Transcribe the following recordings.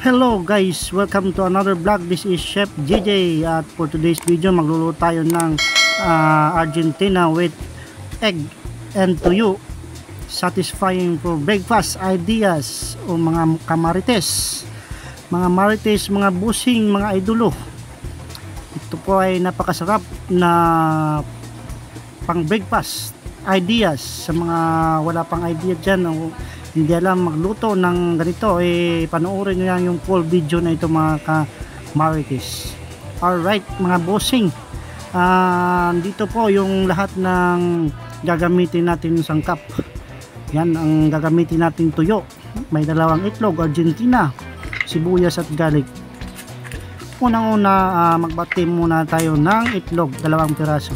Hello guys, welcome to another vlog. This is Chef JJ at for today's video magluluto tayo ng Argentina with egg and tuyo, satisfying for breakfast ideas o mga kamarites, mga busing, mga idolo. Ito po ay napakasarap na pang breakfast ideas sa mga wala pang idea dyan o hindi alam magluto ng ganito, panoorin nyo lang yung full video na ito mga ka-marites. Alright mga bossing, dito po yung lahat ng gagamitin natin sangkap. Yan ang gagamitin natin tuyo. May 2 itlog Argentina, sibuyas at garlic. Unang-una, magbati muna tayo ng itlog, 2 piraso.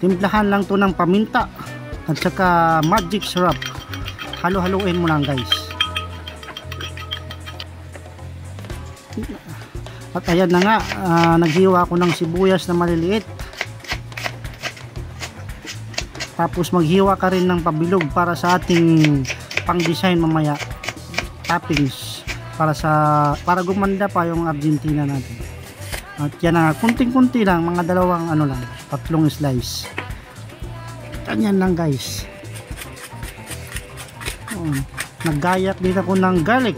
Timplahan lang to ng paminta at saka magic syrup. Halo-haluin mo lang guys. At ayan na nga, naghiwa ako ng sibuyas na maliliit. Tapos maghiwa ka rin ng pabilog para sa ating pang design mamaya, toppings para gumanda pa yung Argentina natin. At yan na, kunting-kunti lang, mga 3 slice. Ganyan lang guys. Naggayak din ako ng garlic.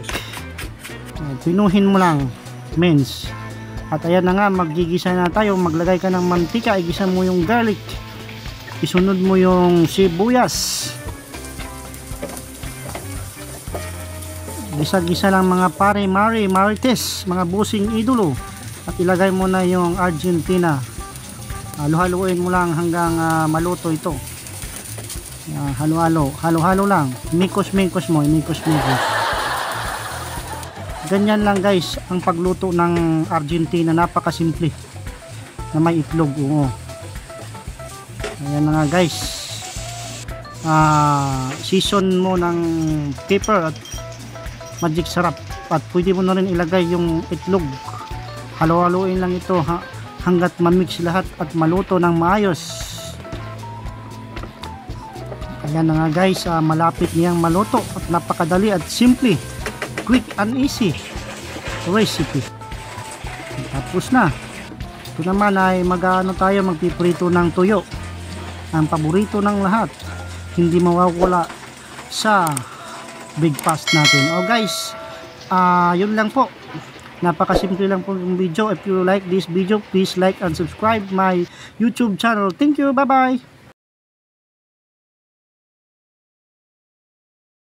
Pinuhin mo lang, mens. At ayan na nga, maggigisa na tayo. Maglagay ka ng mantika, igisa mo yung garlic, isunod mo yung sibuyas. Gisa-gisa lang mga marites, mga busing idolo. At ilagay mo na yung Argentina. Halo-haluin mo lang hanggang maluto ito. Halo-halo lang, mikos mo. Ganyan lang guys ang pagluto ng Argentina, napakasimple na may itlog. Ayan na nga guys. Season mo ng pepper at magic syrup, at pwede mo na rin ilagay yung itlog. Halo-haloin lang ito hanggat mamix lahat at maluto ng maayos. Ayan na nga guys, malapit niyang maluto at napakadali at simple, quick and easy recipe. Tapos na. Ito naman ay magpiprito ng tuyo, ang paborito ng lahat, hindi mawawala sa breakfast natin. Guys, yun lang po, napakasimple lang po yung video. If you like this video, please like and subscribe my YouTube channel. Thank you, bye bye.